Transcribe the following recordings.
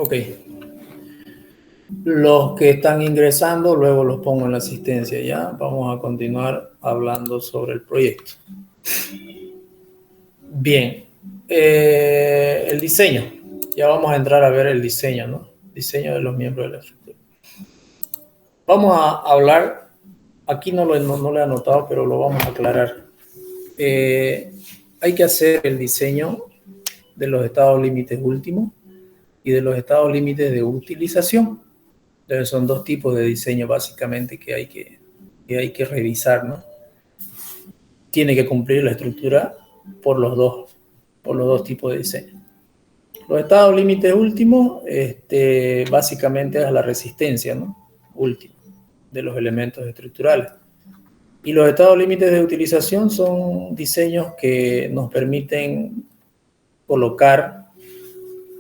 Ok. Los que están ingresando, luego los pongo en la asistencia, ¿ya? Vamos a continuar hablando sobre el proyecto. Bien. El diseño. Ya vamos a entrar a ver el diseño, ¿no? Diseño de los miembros de la estructura. Vamos a hablar, aquí no lo he anotado, pero lo vamos a aclarar. Hay que hacer el diseño de los estados límites últimos y de los estados límites de utilización. Entonces son dos tipos de diseño básicamente que hay que revisar, ¿no? Tiene que cumplir la estructura por los dos tipos de diseño. Los estados límites últimos, básicamente es la resistencia, ¿no? Última de los elementos estructurales. Y los estados límites de utilización son diseños que nos permiten colocar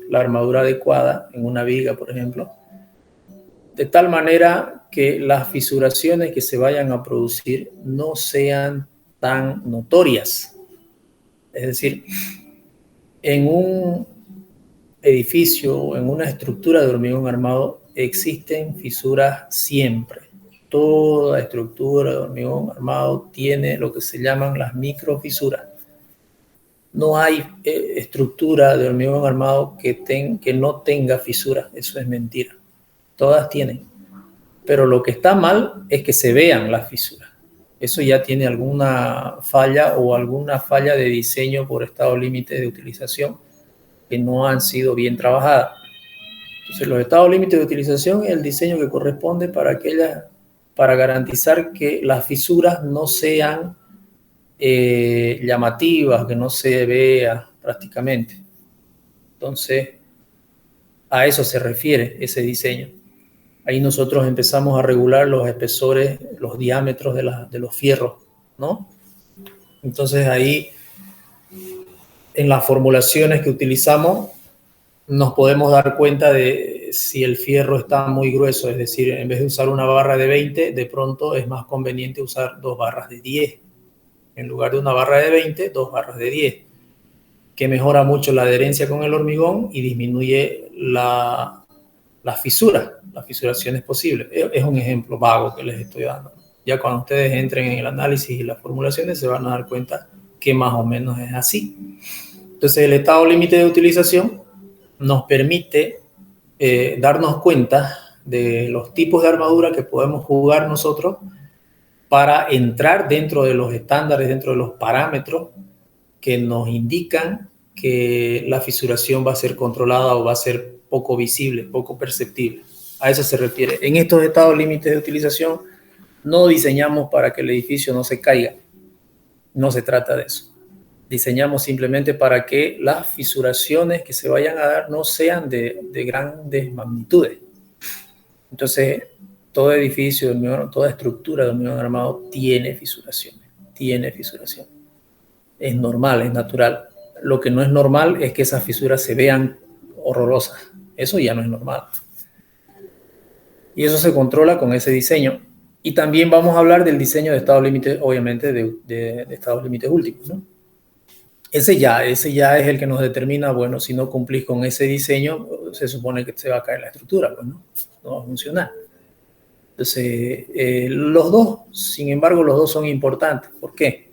la armadura adecuada en una viga, por ejemplo, de tal manera que las fisuraciones que se vayan a producir no sean tan notorias. Es decir, en un edificio o en una estructura de hormigón armado existen fisuras siempre. Toda estructura de hormigón armado tiene lo que se llaman las microfisuras. No hay estructura de hormigón armado que no tenga fisuras. Eso es mentira. Todas tienen. Pero lo que está mal es que se vean las fisuras. Eso ya tiene alguna falla o alguna falla de diseño por estado límite de utilización que no han sido bien trabajadas. Entonces, los estados límite de utilización es el diseño que corresponde para garantizar que las fisuras no sean llamativas, que no se vea prácticamente. Entonces, a eso se refiere ese diseño. Ahí nosotros empezamos a regular los espesores, los diámetros de los fierros, ¿no? Entonces ahí, en las formulaciones que utilizamos, nos podemos dar cuenta de si el fierro está muy grueso, es decir, en vez de usar una barra de 20, de pronto es más conveniente usar 2 barras de 10. En lugar de una barra de 20, 2 barras de 10, que mejora mucho la adherencia con el hormigón y disminuye las fisuras, las fisuraciones posibles. Es un ejemplo vago que les estoy dando. Ya cuando ustedes entren en el análisis y las formulaciones se van a dar cuenta que más o menos es así. Entonces el estado límite de utilización nos permite darnos cuenta de los tipos de armadura que podemos jugar nosotros para entrar dentro de los estándares, dentro de los parámetros que nos indican que la fisuración va a ser controlada o va a ser poco visible, poco perceptible. A eso se refiere. En estos estados límites de utilización no diseñamos para que el edificio no se caiga. No se trata de eso. Diseñamos simplemente para que las fisuraciones que se vayan a dar no sean de grandes magnitudes. Entonces, todo edificio, toda estructura de hormigón armado tiene fisuraciones. Tiene fisuraciones. Es normal, es natural. Lo que no es normal es que esas fisuras se vean horrorosas. Eso ya no es normal. Y eso se controla con ese diseño. Y también vamos a hablar del diseño de estados límites, obviamente, de estados límites últimos, ¿no? Ese ya es el que nos determina, bueno, si no cumplís con ese diseño, se supone que se va a caer la estructura, pues, ¿no? No va a funcionar. Entonces, los dos, sin embargo, los dos son importantes. ¿Por qué?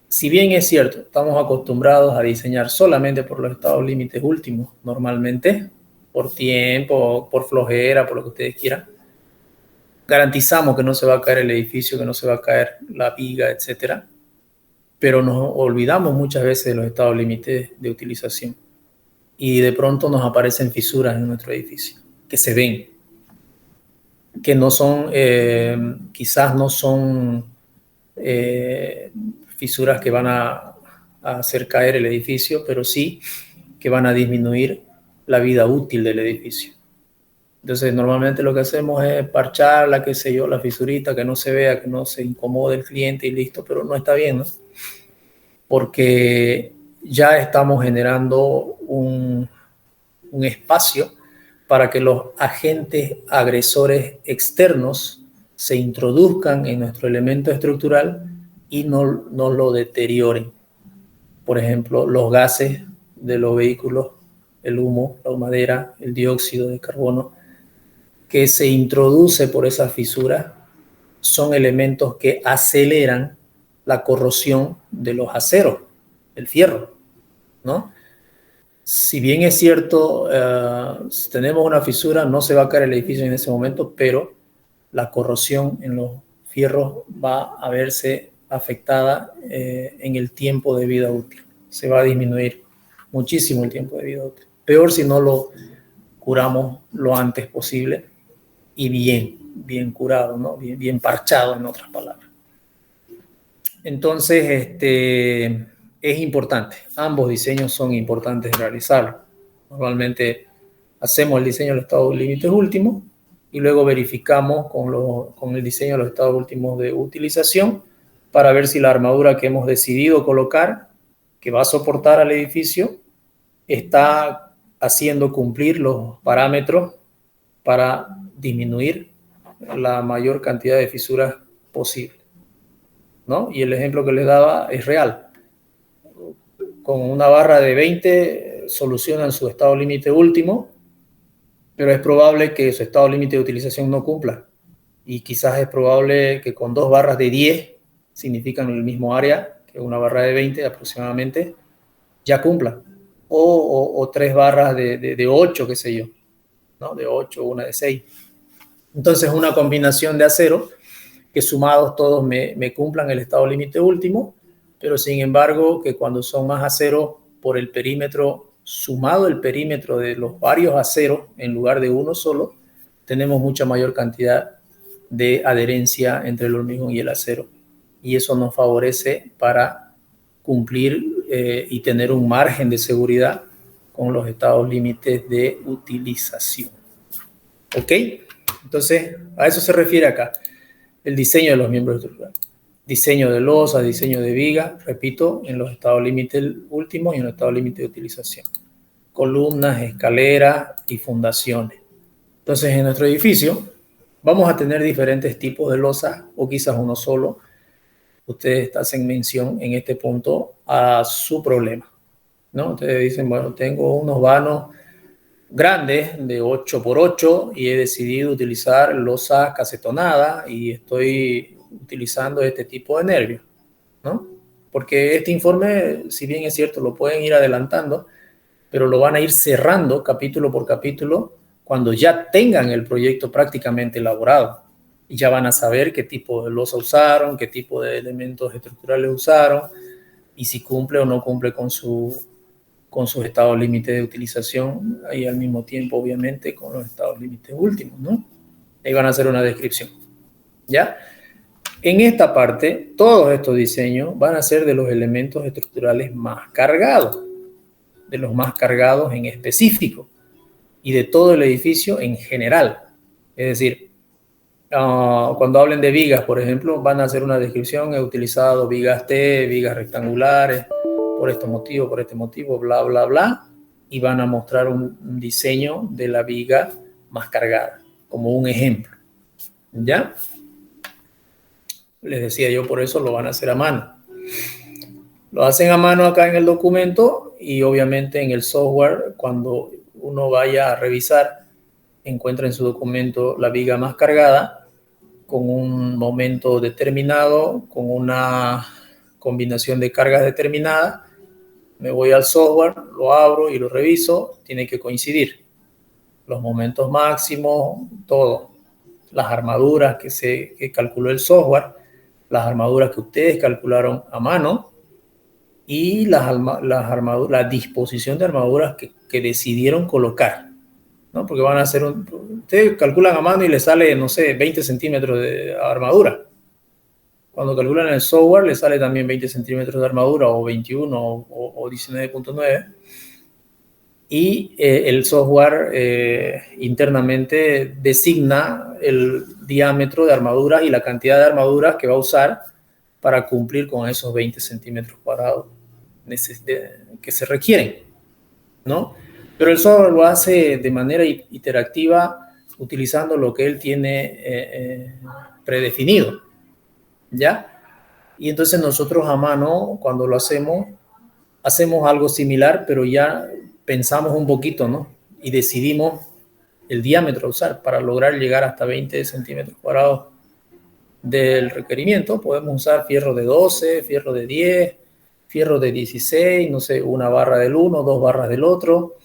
Si bien es cierto, estamos acostumbrados a diseñar solamente por los estados límites últimos, normalmente, por tiempo, por flojera, por lo que ustedes quieran, garantizamos que no se va a caer el edificio, que no se va a caer la viga, etcétera, pero nos olvidamos muchas veces de los estados límites de utilización y de pronto nos aparecen fisuras en nuestro edificio que se ven, que no son, quizás no son fisuras que van a hacer caer el edificio, pero sí que van a disminuir la vida útil del edificio. Entonces, normalmente lo que hacemos es parcharla, qué sé yo, la fisurita, que no se vea, que no se incomode el cliente y listo, pero no está bien, ¿no? Porque ya estamos generando un espacio para que los agentes agresores externos se introduzcan en nuestro elemento estructural y no lo deterioren. Por ejemplo, los gases de los vehículos el humo, la humadera, el dióxido de carbono, que se introduce por esas fisuras, son elementos que aceleran la corrosión de los aceros, el fierro, ¿no? Si bien es cierto, si tenemos una fisura, no se va a caer el edificio en ese momento, pero la corrosión en los fierros va a verse afectada en el tiempo de vida útil. Se va a disminuir muchísimo el tiempo de vida útil. Peor si no lo curamos lo antes posible y bien curado, ¿no? Bien parchado, en otras palabras. Entonces, es importante. Ambos diseños son importantes de realizarlo. Normalmente hacemos el diseño de los estados límites últimos y luego verificamos con el diseño de los estados últimos de utilización para ver si la armadura que hemos decidido colocar, que va a soportar al edificio, está haciendo cumplir los parámetros para disminuir la mayor cantidad de fisuras posible, ¿no? Y el ejemplo que les daba es real. Con una barra de 20 solucionan su estado límite último, pero es probable que su estado límite de utilización no cumpla. Y quizás es probable que con 2 barras de 10, significan el mismo área que una barra de 20 aproximadamente, ya cumpla. O 3 barras de 8, qué sé yo, ¿no? De 8 o una de 6. Entonces, una combinación de acero que sumados todos me cumplan el estado límite último, pero sin embargo que cuando son más aceros por el perímetro, sumado el perímetro de los varios aceros en lugar de uno solo, tenemos mucha mayor cantidad de adherencia entre el hormigón y el acero. Y eso nos favorece para cumplir y tener un margen de seguridad con los estados límites de utilización. ¿Ok? Entonces, a eso se refiere acá. El diseño de los miembros estructurales. Diseño de losa, diseño de viga, repito, en los estados límites últimos y en los estados límites de utilización. Columnas, escaleras y fundaciones. Entonces, en nuestro edificio vamos a tener diferentes tipos de losas o quizás uno solo. Ustedes hacen mención en este punto a su problema, ¿no? Ustedes dicen, bueno, tengo unos vanos grandes de 8 por 8 y he decidido utilizar losa casetonada y estoy utilizando este tipo de nervios, ¿no? Porque este informe, si bien es cierto, lo pueden ir adelantando, pero lo van a ir cerrando capítulo por capítulo cuando ya tengan el proyecto prácticamente elaborado y ya van a saber qué tipo de losa usaron, qué tipo de elementos estructurales usaron y si cumple o no cumple con sus estados límites de utilización y al mismo tiempo, obviamente, con los estados límites últimos, ¿no? Ahí van a hacer una descripción, ¿ya? En esta parte, todos estos diseños van a ser de los elementos estructurales más cargados, de los más cargados en específico y de todo el edificio en general. Es decir, cuando hablen de vigas, por ejemplo, van a hacer una descripción, he utilizado vigas T, vigas rectangulares, por este motivo, bla, bla, bla, y van a mostrar un diseño de la viga más cargada, como un ejemplo, ¿ya? Les decía yo, por eso lo van a hacer a mano. Lo hacen a mano acá en el documento y obviamente en el software, cuando uno vaya a revisar, encuentra en su documento la viga más cargada con un momento determinado, con una combinación de cargas determinadas. Me voy al software, lo abro y lo reviso, tiene que coincidir. Los momentos máximos, todo. Las armaduras que calculó el software, las armaduras que ustedes calcularon a mano y la disposición de armaduras que decidieron colocar, ¿no? Porque van a hacer ustedes calculan a mano y les sale, no sé, 20 centímetros de armadura. Cuando calculan en el software, les sale también 20 centímetros de armadura o 21 o 19.9. Y el software internamente designa el diámetro de armaduras y la cantidad de armaduras que va a usar para cumplir con esos 20 centímetros cuadrados que se requieren, ¿no? Pero el software lo hace de manera interactiva utilizando lo que él tiene predefinido, ¿ya? Y entonces nosotros a mano, cuando lo hacemos algo similar, pero pensamos un poquito, ¿no? Y decidimos el diámetro a usar para lograr llegar hasta 20 centímetros cuadrados del requerimiento. Podemos usar fierro de 12, fierro de 10, fierro de 16, no sé, una barra del uno, dos barras del otro,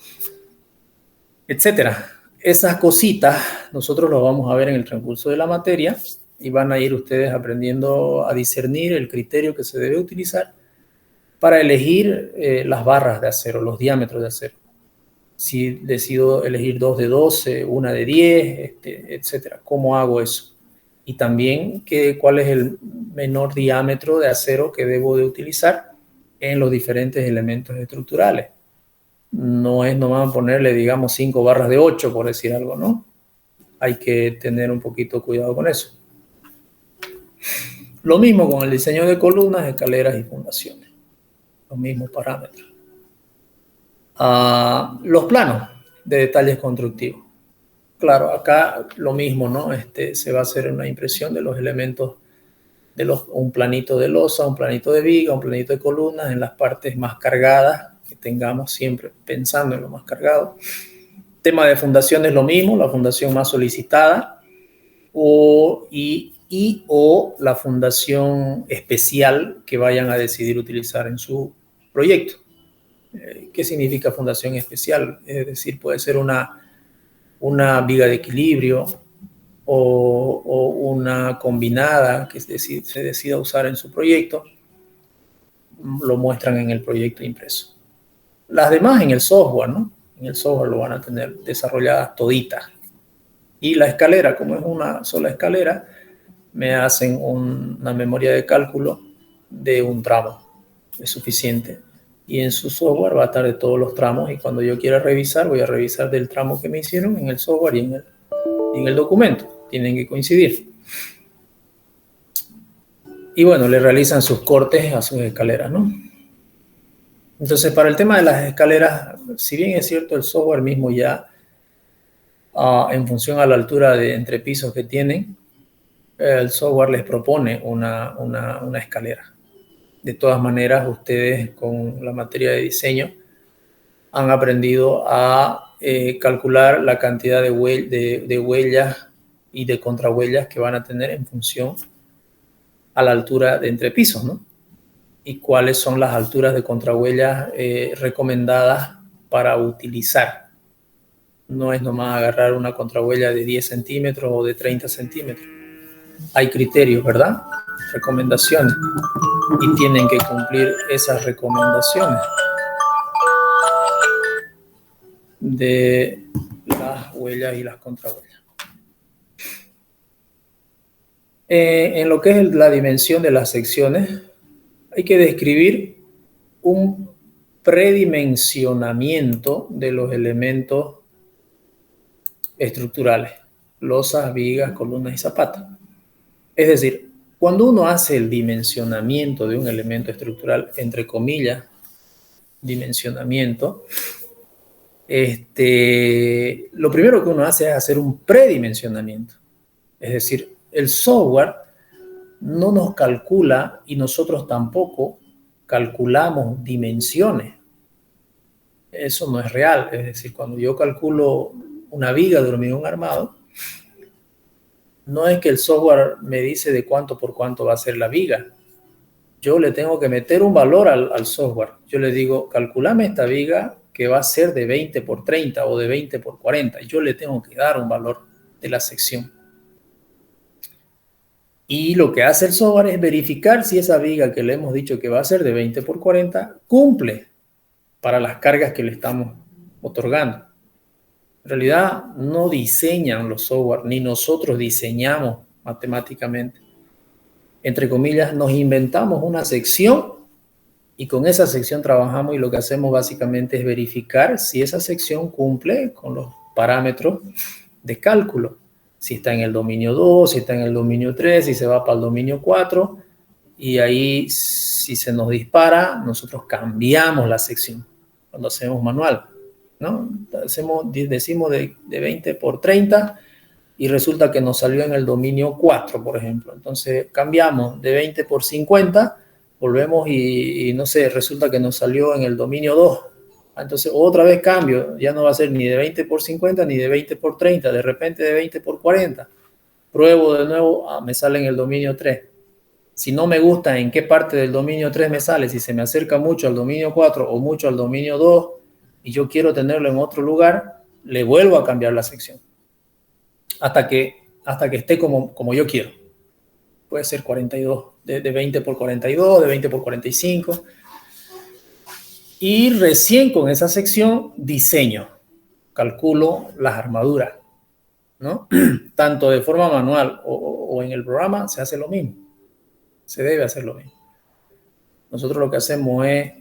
etcétera. Esas cositas nosotros lo vamos a ver en el transcurso de la materia y van a ir ustedes aprendiendo a discernir el criterio que se debe utilizar para elegir las barras de acero, los diámetros de acero. Si decido elegir 2 de 12, una de 10, etcétera. ¿Cómo hago eso? Y también cuál es el menor diámetro de acero que debo de utilizar en los diferentes elementos estructurales. No es nomás ponerle, digamos, 5 barras de 8, por decir algo, ¿no? Hay que tener un poquito cuidado con eso. Lo mismo con el diseño de columnas, escaleras y fundaciones. Los mismos parámetros. Los planos de detalles constructivos. Claro, acá lo mismo, ¿no? Se va a hacer una impresión de los elementos, un planito de losa, un planito de viga, un planito de columnas en las partes más cargadas que tengamos, siempre pensando en lo más cargado. Tema de fundación es lo mismo, la fundación más solicitada o la fundación especial que vayan a decidir utilizar en su proyecto. ¿Qué significa fundación especial? Es decir, puede ser una viga de equilibrio o una combinada que se decida usar en su proyecto. Lo muestran en el proyecto impreso. Las demás en el software, ¿no? En el software lo van a tener desarrolladas toditas. Y la escalera, como es una sola escalera, me hacen una memoria de cálculo de un tramo. Es suficiente. Y en su software va a estar de todos los tramos y cuando yo quiera revisar, voy a revisar del tramo que me hicieron en el software y en el documento. Tienen que coincidir. Y bueno, le realizan sus cortes a sus escaleras, ¿no? Entonces, para el tema de las escaleras, si bien es cierto, el software mismo ya, en función a la altura de entrepisos que tienen, el software les propone una escalera. De todas maneras, ustedes con la materia de diseño han aprendido a calcular la cantidad de huellas y de contrahuellas que van a tener en función a la altura de entrepisos, ¿no? Y cuáles son las alturas de contrahuellas recomendadas para utilizar. No es nomás agarrar una contrahuella de 10 centímetros o de 30 centímetros. Hay criterios, ¿verdad? Recomendaciones. Y tienen que cumplir esas recomendaciones de las huellas y las contrahuellas. En lo que es la dimensión de las secciones, hay que describir un predimensionamiento de los elementos estructurales, losas, vigas, columnas y zapatas. Es decir, cuando uno hace el dimensionamiento de un elemento estructural, entre comillas, dimensionamiento, lo primero que uno hace es hacer un predimensionamiento. Es decir, el software no nos calcula y nosotros tampoco calculamos dimensiones. Eso no es real. Es decir, cuando yo calculo una viga de hormigón armado, no es que el software me dice de cuánto por cuánto va a ser la viga. Yo le tengo que meter un valor al software. Yo le digo, calculame esta viga que va a ser de 20 por 30 o de 20 por 40. Yo le tengo que dar un valor de la sección. Y lo que hace el software es verificar si esa viga que le hemos dicho que va a ser de 20 por 40 cumple para las cargas que le estamos otorgando. En realidad no diseñan los software, ni nosotros diseñamos matemáticamente. Entre comillas, nos inventamos una sección y con esa sección trabajamos y lo que hacemos básicamente es verificar si esa sección cumple con los parámetros de cálculo. Si está en el dominio 2, si está en el dominio 3, si se va para el dominio 4 y ahí si se nos dispara, nosotros cambiamos la sección cuando hacemos manual, ¿no? Decimos de 20 por 30 y resulta que nos salió en el dominio 4, por ejemplo. Entonces cambiamos de 20 por 50, volvemos y no sé, resulta que nos salió en el dominio 2. Entonces otra vez cambio, ya no va a ser ni de 20 por 50 ni de 20 por 30, de repente de 20 por 40. Pruebo de nuevo, me sale en el dominio 3. Si no me gusta en qué parte del dominio 3 me sale, si se me acerca mucho al dominio 4 o mucho al dominio 2 y yo quiero tenerlo en otro lugar, le vuelvo a cambiar la sección hasta que esté como yo quiero. Puede ser 42, de 20 por 42, de 20 por 45. Y recién con esa sección diseño, calculo las armaduras, ¿no? Tanto de forma manual o en el programa se hace lo mismo. Se debe hacer lo mismo. Nosotros lo que hacemos es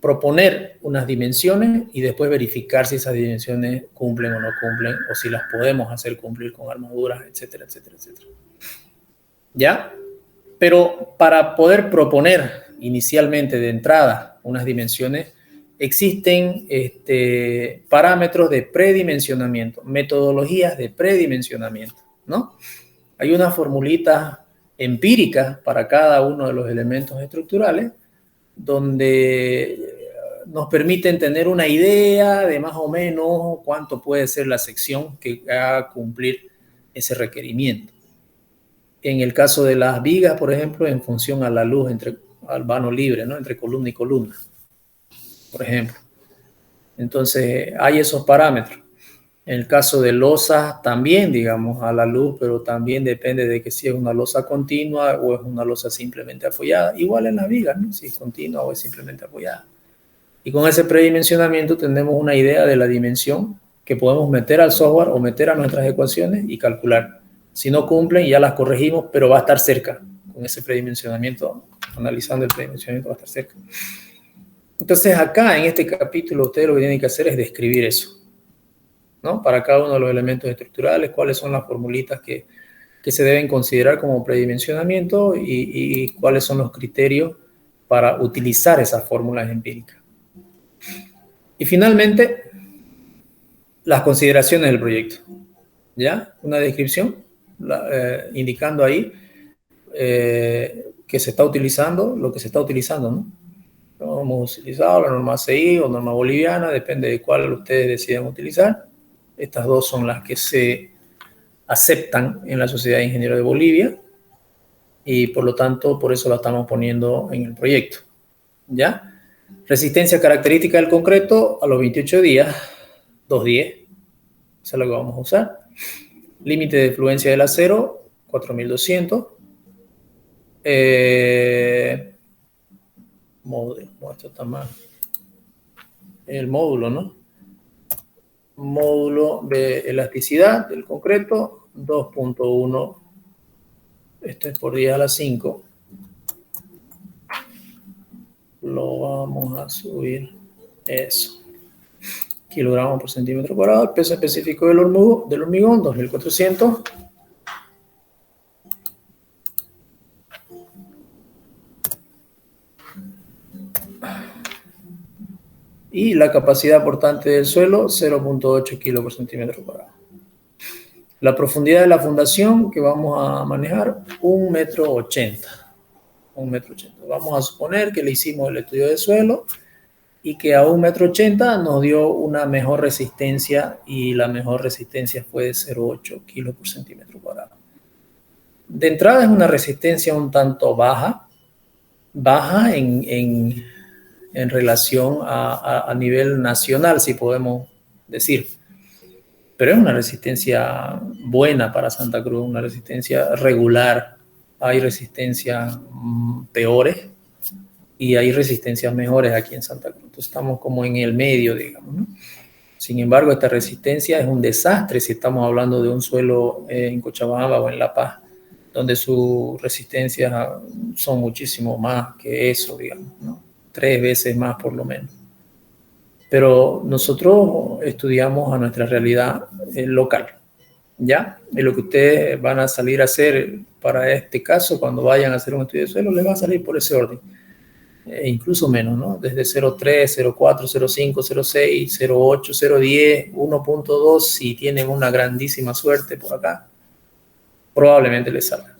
proponer unas dimensiones y después verificar si esas dimensiones cumplen o no cumplen, o si las podemos hacer cumplir con armaduras, etcétera, etcétera, etcétera. ¿Ya? Pero para poder proponer inicialmente de entrada unas dimensiones, existen parámetros de predimensionamiento, metodologías de predimensionamiento, ¿no? Hay una formulita empírica para cada uno de los elementos estructurales donde nos permiten tener una idea de más o menos cuánto puede ser la sección que haga cumplir ese requerimiento. En el caso de las vigas, por ejemplo, en función a la luz al vano libre, ¿no? Entre columna y columna, por ejemplo. Entonces, hay esos parámetros. En el caso de losas, también, digamos, a la luz, pero también depende de que si es una losa continua o es una losa simplemente apoyada. Igual en las vigas, ¿no? Si es continua o es simplemente apoyada. Y con ese predimensionamiento tenemos una idea de la dimensión que podemos meter al software o meter a nuestras ecuaciones y calcular. Si no cumplen, ya las corregimos, pero va a estar cerca. Con ese predimensionamiento, analizando el predimensionamiento, va a estar cerca. Entonces, acá en este capítulo, ustedes lo que tienen que hacer es describir eso, ¿no? Para cada uno de los elementos estructurales, cuáles son las formulitas que se deben considerar como predimensionamiento y cuáles son los criterios para utilizar esas fórmulas empíricas. Y finalmente, las consideraciones del proyecto. ¿Ya? Una descripción indicando ahí que se está utilizando lo que se está utilizando, ¿no? Hemos utilizado la norma CI o norma boliviana, depende de cuál ustedes decidan utilizar. Estas dos son las que se aceptan en la Sociedad de Ingenieros de Bolivia y por lo tanto, por eso la estamos poniendo en el proyecto. ¿Ya? Resistencia característica del concreto a los 28 días, 210. Eso es lo que vamos a usar. Límite de fluencia del acero, 4200. Esto está mal. El módulo, ¿no? Módulo de elasticidad del concreto, 2.1. Esto es por 10 a la 5. Lo vamos a subir. Eso. Kilogramos por centímetro cuadrado. El peso específico del hormigón, 2400. Y la capacidad portante del suelo, 0.8 kilos por centímetro cuadrado. La profundidad de la fundación que vamos a manejar, 1,80 m. 1,80 m. Vamos a suponer que le hicimos el estudio de suelo y que a 1,80 m nos dio una mejor resistencia y la mejor resistencia fue de 0.8 kilos por centímetro cuadrado. De entrada es una resistencia un tanto baja en relación a nivel nacional, si podemos decir. Pero es una resistencia buena para Santa Cruz, una resistencia regular. Hay resistencias peores y hay resistencias mejores aquí en Santa Cruz. Entonces estamos como en el medio, digamos, ¿no? Sin embargo, esta resistencia es un desastre si estamos hablando de un suelo en Cochabamba o en La Paz, donde sus resistencias son muchísimo más que eso, digamos, ¿no? 3 veces más por lo menos. Pero nosotros estudiamos a nuestra realidad local, ¿ya? Y lo que ustedes van a salir a hacer para este caso, cuando vayan a hacer un estudio de suelo, les va a salir por ese orden. Incluso menos, ¿no? Desde 0.3, 0.4, 0.5, 0.6, 0.8, 0.10, 1.2, si tienen una grandísima suerte por acá, probablemente les salga.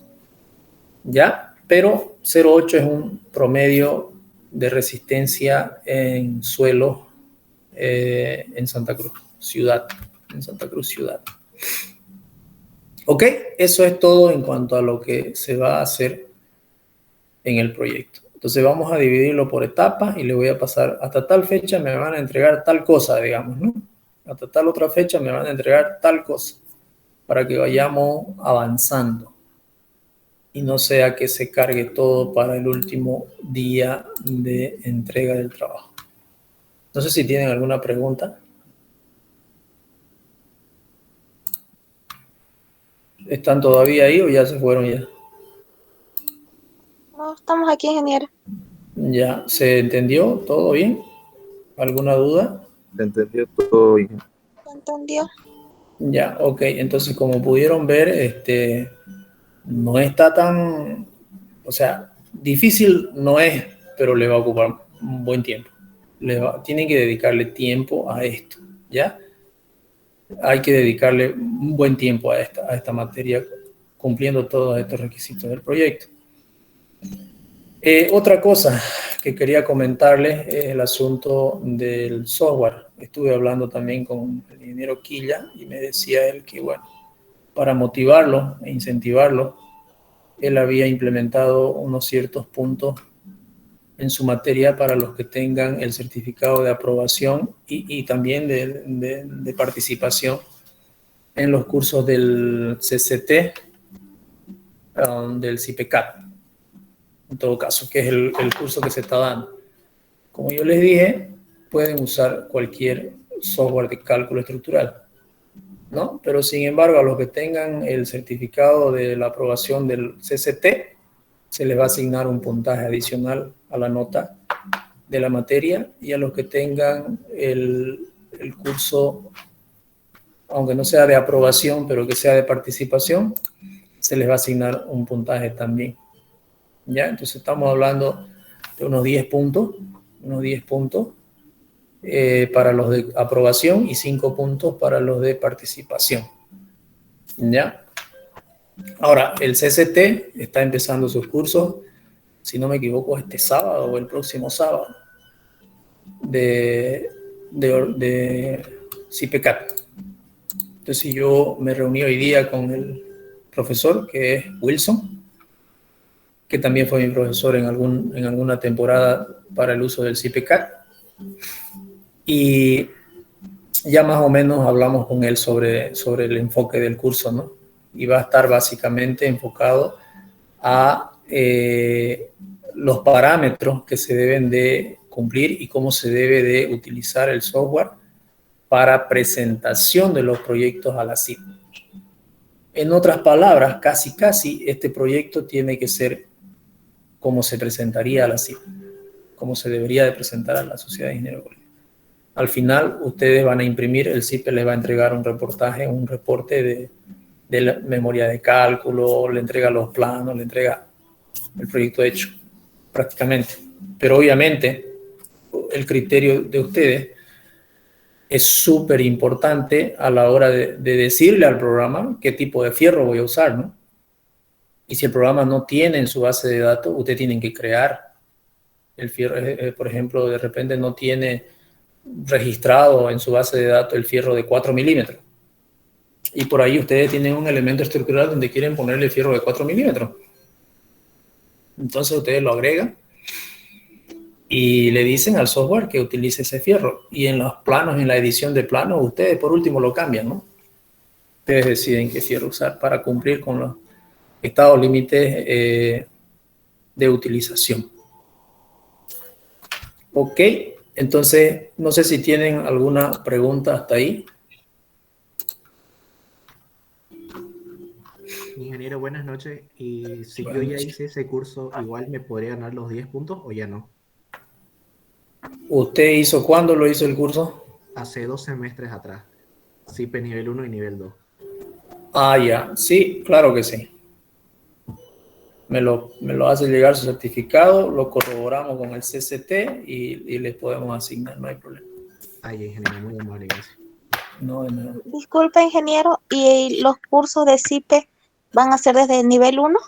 ¿Ya? Pero 0.8 es un promedio de resistencia en suelos en Santa Cruz, ciudad. En Santa Cruz, ciudad. Ok, eso es todo en cuanto a lo que se va a hacer en el proyecto. Entonces vamos a dividirlo por etapas y le voy a pasar hasta tal fecha me van a entregar tal cosa, digamos, ¿no? Hasta tal otra fecha me van a entregar tal cosa para que vayamos avanzando y no sea que se cargue todo para el último día de entrega del trabajo. No sé si tienen alguna pregunta. ¿Están todavía ahí o ya se fueron ya? No, estamos aquí, ingeniero. ¿Ya se entendió? ¿Todo bien? ¿Alguna duda? Se entendió todo bien. ¿Se entendió? Ya, ok. Entonces, como pudieron ver, no está tan, o sea, difícil no es, pero le va a ocupar un buen tiempo. Tienen que dedicarle tiempo a esto, ¿ya? Hay que dedicarle un buen tiempo a esta materia, cumpliendo todos estos requisitos del proyecto. Otra cosa que quería comentarles es el asunto del software. Estuve hablando también con el ingeniero Quilla y me decía él que, bueno, para motivarlo e incentivarlo, él había implementado unos ciertos puntos en su materia para los que tengan el certificado de aprobación y también de participación en los cursos del CCT, del CIPECAT, en todo caso, que es el curso que se está dando. Como yo les dije, pueden usar cualquier software de cálculo estructural, ¿no? Pero sin embargo, a los que tengan el certificado de la aprobación del CCT, se les va a asignar un puntaje adicional a la nota de la materia, y a los que tengan el curso, aunque no sea de aprobación, pero que sea de participación, se les va a asignar un puntaje también. ¿Ya? Entonces estamos hablando de unos 10 puntos, para los de aprobación y 5 puntos para los de participación. ¿Ya? Ahora, el CCT está empezando sus cursos, si no me equivoco, este sábado o el próximo sábado, de CIPECAT. Entonces yo me reuní hoy día con el profesor, que es Wilson, que también fue mi profesor en alguna temporada para el uso del CIPECAT. Y ya más o menos hablamos con él sobre el enfoque del curso, ¿no? Y va a estar básicamente enfocado a los parámetros que se deben de cumplir y cómo se debe de utilizar el software para presentación de los proyectos a la CIP. En otras palabras, casi este proyecto tiene que ser como se presentaría a la CIP, como se debería de presentar a la Sociedad de Ingenieros. Al final, ustedes van a imprimir, el CIPE les va a entregar un reportaje, un reporte de la memoria de cálculo, le entrega los planos, le entrega el proyecto hecho, prácticamente. Pero obviamente, el criterio de ustedes es súper importante a la hora de decirle al programa qué tipo de fierro voy a usar, ¿no? Y si el programa no tiene en su base de datos, ustedes tienen que crear el fierro. Por ejemplo, de repente no tiene registrado en su base de datos el fierro de 4 milímetros. Y por ahí ustedes tienen un elemento estructural donde quieren ponerle fierro de 4 milímetros. Entonces ustedes lo agregan y le dicen al software que utilice ese fierro. Y en los planos, en la edición de planos, ustedes por último lo cambian, ¿no? Ustedes deciden qué fierro usar para cumplir con los estados límites de utilización. Ok, entonces no sé si tienen alguna pregunta hasta ahí. Ingeniero, buenas noches. Y si Buenas yo ya noches. hice ese curso, ¿igual me podría ganar los 10 puntos o ya no? ¿Usted hizo cuándo lo hizo el curso? Hace 2 semestres atrás. CIPE nivel 1 y nivel 2. Ah, ya. Sí, claro que sí. Me lo hace llegar su certificado, lo corroboramos con el CCT y les podemos asignar, no hay problema. Ay, ingeniero, muy amable, gracias. No, de nada. Disculpe, ingeniero, ¿y los cursos de CIPE van a ser desde el nivel 1?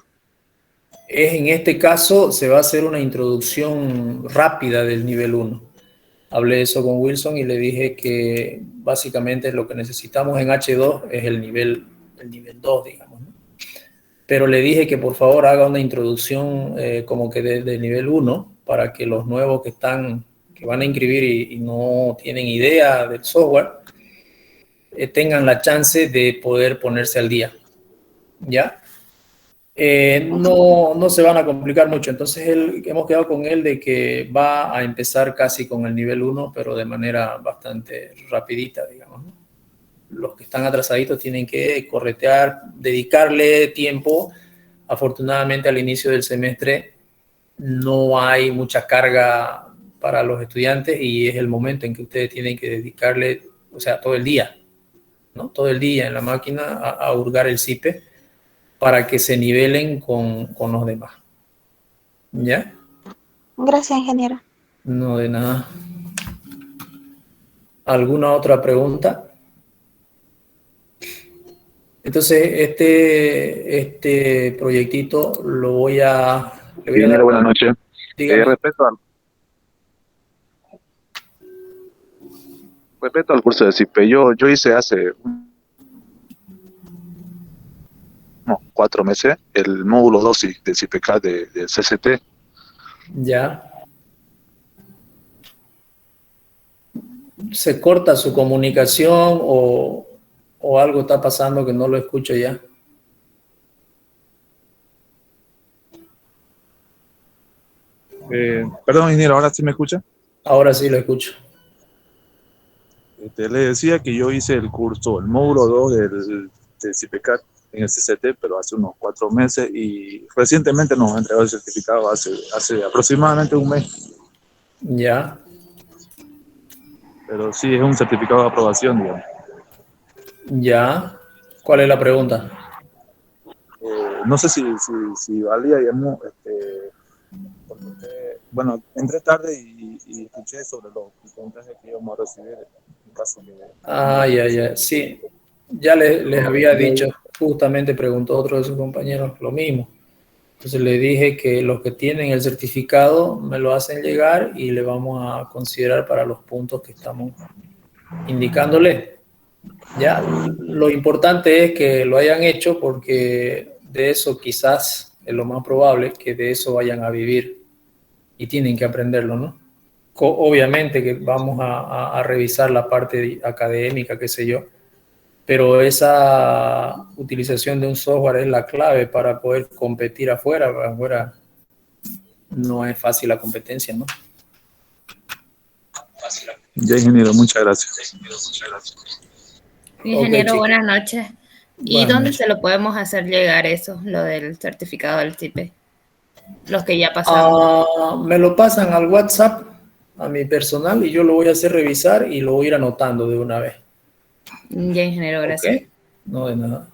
En este caso se va a hacer una introducción rápida del nivel 1. Hablé eso con Wilson y le dije que básicamente lo que necesitamos en H2 es el nivel 2, digamos, ¿no? Pero le dije que por favor haga una introducción como que de nivel 1 para que los nuevos que van a inscribir y no tienen idea del software tengan la chance de poder ponerse al día, ¿ya? No se van a complicar mucho. Entonces hemos quedado con él de que va a empezar casi con el nivel 1, pero de manera bastante rapidita, digamos, ¿no? Los que están atrasaditos tienen que corretear, dedicarle tiempo. Afortunadamente al inicio del semestre no hay mucha carga para los estudiantes y es el momento en que ustedes tienen que dedicarle, o sea, todo el día, ¿no? Todo el día en la máquina a hurgar el CIPE para que se nivelen con los demás. ¿Ya? Gracias, ingeniero. No, de nada. ¿Alguna otra pregunta? Entonces, este proyectito le voy a dar. Ingeniero, buenas noches. Dígame. Respecto al curso de CIPE, yo hice hace unos 4 meses el módulo 2 del CIPECAD del CCT. Ya. ¿Se corta su comunicación o algo está pasando que no lo escucho ya? Perdón, ingeniero, ¿ahora sí me escucha? Ahora sí lo escucho. Le decía que yo hice el curso, el módulo 2 del CIPECAT en el CCT, pero hace unos 4 meses y recientemente nos entregó el certificado hace aproximadamente un mes. Ya. Pero sí, es un certificado de aprobación, digamos. Ya. ¿Cuál es la pregunta? No sé si valía, digamos, porque bueno, entré tarde y escuché sobre los porcentajes que íbamos a recibir en caso que... Ya. Sí. Ya les había dicho, justamente preguntó otro de sus compañeros lo mismo. Entonces le dije que los que tienen el certificado me lo hacen llegar y le vamos a considerar para los puntos que estamos indicándole. Ya, lo importante es que lo hayan hecho porque de eso quizás es lo más probable que de eso vayan a vivir y tienen que aprenderlo, ¿no? Obviamente que vamos a revisar la parte académica, qué sé yo, pero esa utilización de un software es la clave para poder competir afuera. Afuera no es fácil la competencia, ¿no? Ya, ingeniero, muchas gracias. Ingeniero, Ok, buenas noches. ¿Y buenas dónde noches. se lo podemos hacer llegar eso, lo del certificado del CIPE? Los que ya pasamos. Me lo pasan al WhatsApp, a mi personal, y yo lo voy a hacer revisar y lo voy a ir anotando de una vez. Ya, ingeniero, ¿Ok? gracias. No de nada.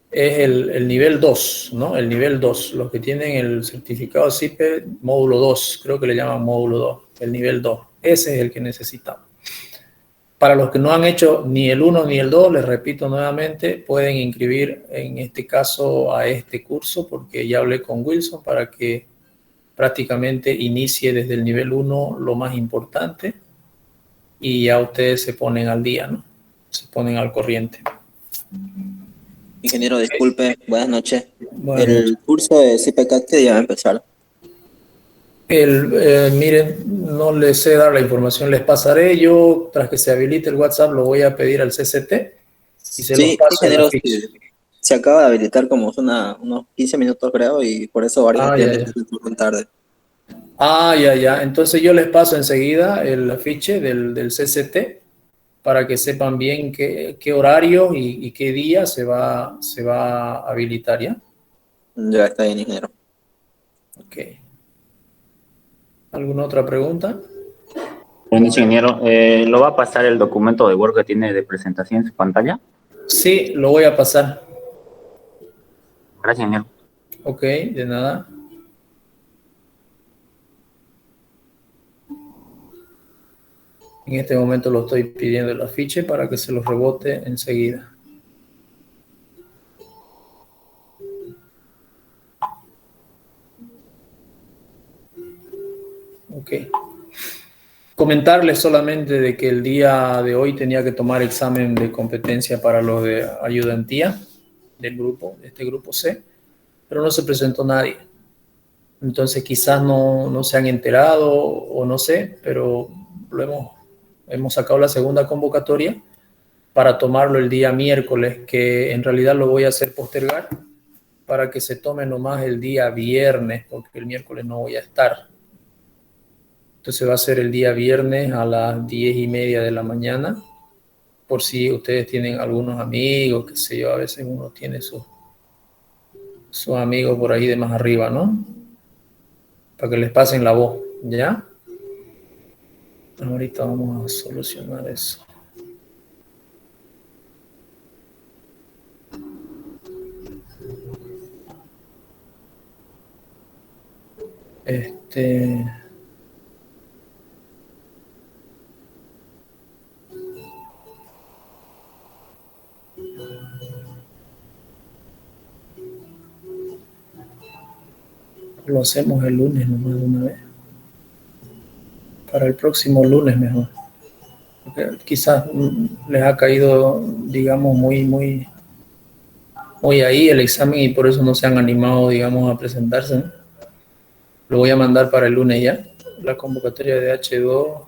Es el nivel 2, ¿no? El nivel 2. Los que tienen el certificado CIPE, módulo 2, creo que le llaman módulo 2, el nivel 2. Ese es el que necesitamos. Para los que no han hecho ni el 1 ni el 2, les repito nuevamente, pueden inscribir en este caso a este curso porque ya hablé con Wilson para que prácticamente inicie desde el nivel 1 lo más importante y ya ustedes se ponen al día, ¿no? Se ponen al corriente. Ingeniero, disculpe, buenas noches. Buenas noches. El curso de CPCAT que ya va a empezar. Miren, no les sé dar la información, les pasaré yo, tras que se habilite el WhatsApp, lo voy a pedir al CCT y se los Sí, paso en la ingeniero, ficha. sí, se acaba de habilitar como unos 15 minutos creo y por eso varios estudiantes Ya. se encuentran tarde. Ya. Entonces yo les paso enseguida el afiche del CCT para que sepan bien qué horario y qué día se va a habilitar, ¿ya? Ya está bien, ingeniero. Ok. ¿Alguna otra pregunta? Buenas noches, ingeniero. ¿Lo va a pasar el documento de Word que tiene de presentación en su pantalla? Sí, lo voy a pasar. Gracias, ingeniero. Ok, de nada. En este momento lo estoy pidiendo el afiche para que se los rebote enseguida. Ok. Ok. Comentarles solamente de que el día de hoy tenía que tomar examen de competencia para los de ayudantía del grupo, de este grupo C, pero no se presentó nadie. Entonces quizás no se han enterado o no sé, pero hemos sacado la segunda convocatoria para tomarlo el día miércoles, que en realidad lo voy a hacer postergar para que se tome nomás el día viernes, porque el miércoles no voy a estar. Entonces va a ser el día viernes a las 10:30 de la mañana, por si ustedes tienen algunos amigos, qué sé yo, a veces uno tiene sus amigos por ahí de más arriba, ¿no? Para que les pasen la voz, ¿ya? Ahorita vamos a solucionar eso. Lo hacemos el lunes nomás de una vez. Para el próximo lunes mejor. Porque quizás les ha caído, digamos, muy ahí el examen y por eso no se han animado, digamos, a presentarse, ¿no? Lo voy a mandar para el lunes ya. La convocatoria de H2,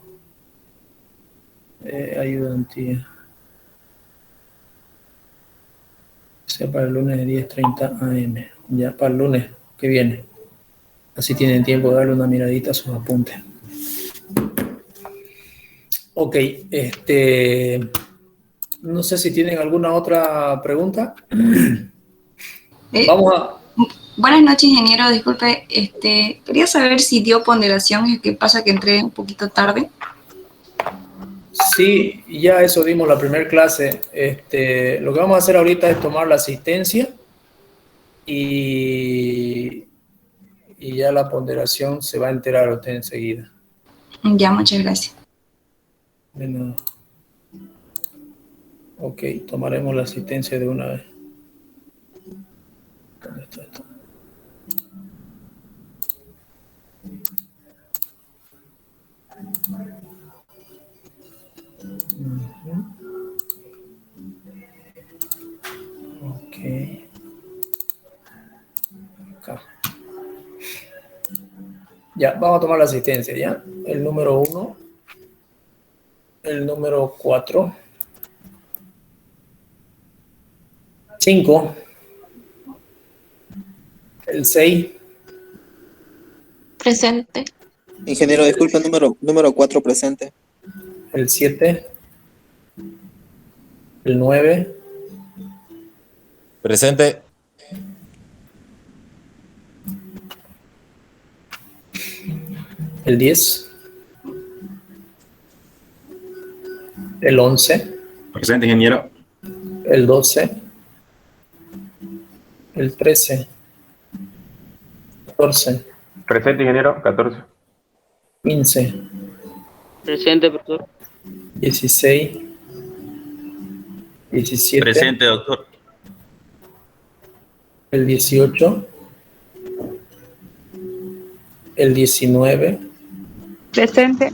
ayudantía. Sea para el lunes de 10:30 AM. Ya para el lunes que viene. Así tienen tiempo de darle una miradita a sus apuntes. Ok, no sé si tienen alguna otra pregunta. Vamos a... Buenas noches, ingeniero. Disculpe, quería saber si dio ponderación y qué pasa que entré un poquito tarde. Sí, ya eso dimos la primera clase. Lo que vamos a hacer ahorita es tomar la asistencia y ya la ponderación se va a enterar usted enseguida. Ya, muchas gracias. De nada. Ok, tomaremos la asistencia de una vez. ¿Dónde está esto? Ok. Acá. Ya, vamos a tomar la asistencia, ¿ya? El número 1, el número 4, 5, el 6. Presente. Ingeniero, disculpe, número 4 presente. El 7, el 9, Presente. el 10, el 11, Presente, ingeniero. el 12, el 13, 14, Presente, ingeniero. 14. 15, Presente, profesor. 16, 17, Presente, doctor. el 18, el 19, Presente.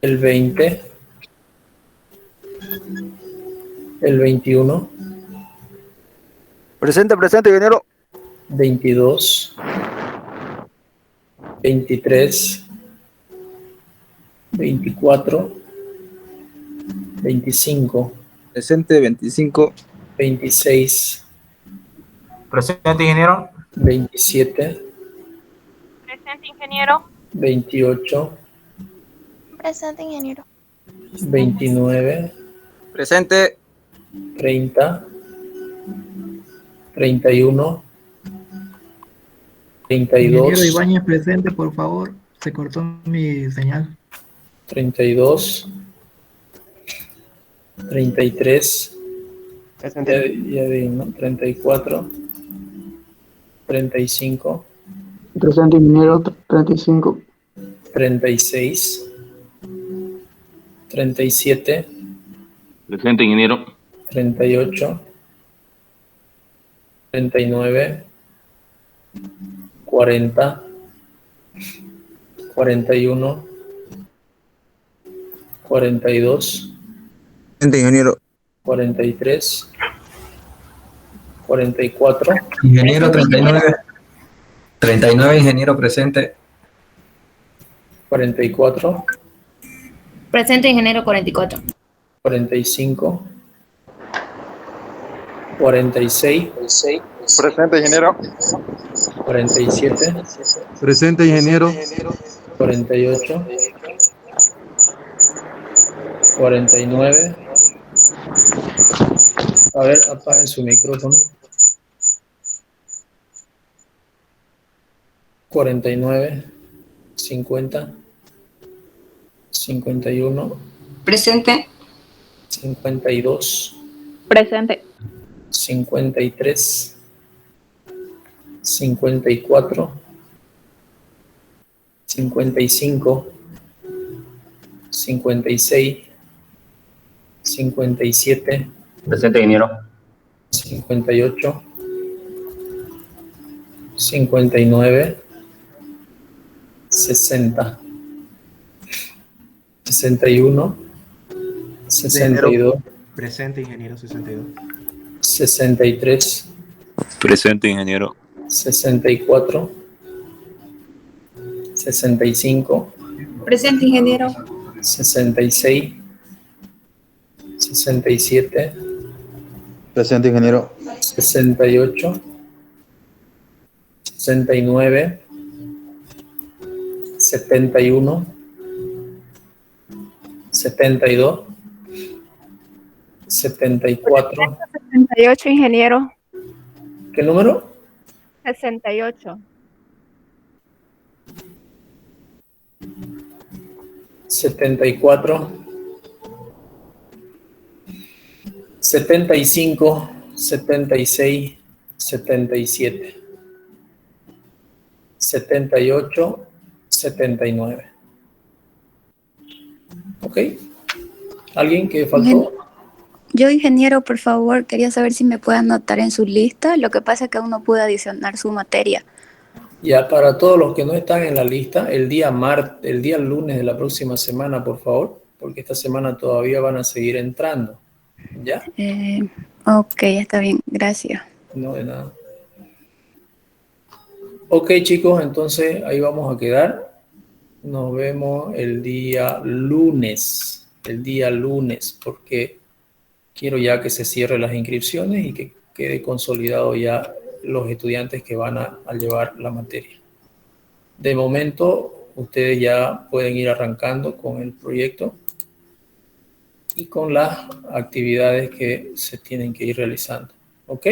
el 20, el 21, Presente, ingeniero. 22, 23, 24, 25, Presente, 25. 26, Presente, ingeniero. 27, Presente, ingeniero. 28, Presente, ingeniero. 29, Presente. 30, 31, Ingeniero 32, Ibáñez presente, por favor. Se cortó mi señal. 32, 33, ya di, ¿no? 34, 35, Presente, ingeniero. 35. 36, 37, Presente, ingeniero. 38, 39, 40, 41, 42, Presente, ingeniero. 43, 44, Ingeniero 39. 39, ingeniero presente. 44, Presente, ingeniero 44. 45, 46, Presente, ingeniero. 47, Presente, ingeniero. 48, 49. A ver, apaguen su micrófono. 49, 50, 51, Presente. 52, Presente. 53, 54, 55, 56, 57, Presente, ingeniero. 58, 59, 60, 61, 62, Presente, ingeniero 62. 63, Presente, ingeniero. 64, 65, Presente, ingeniero. 66, 67, Presente, ingeniero. 68, 69, 71, 72, 74. 68, ingeniero. ¿Qué número? 68. 74, 75, 76, 77, 78, 79. ¿Ok? ¿Alguien que faltó? Yo, ingeniero, por favor, quería saber si me puede anotar en su lista. Lo que pasa es que aún no pude adicionar su materia. Ya, para todos los que no están en la lista, el día lunes de la próxima semana, por favor, porque esta semana todavía van a seguir entrando. ¿Ya? Ok, está bien, gracias. No, de nada. Ok, chicos, entonces ahí vamos a quedar. Nos vemos el día lunes, porque quiero ya que se cierren las inscripciones y que quede consolidado ya los estudiantes que van a llevar la materia. De momento, ustedes ya pueden ir arrancando con el proyecto y con las actividades que se tienen que ir realizando. ¿Ok?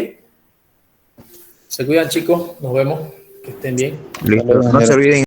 Se cuidan, chicos. Nos vemos. Que estén bien. Listo. No se olviden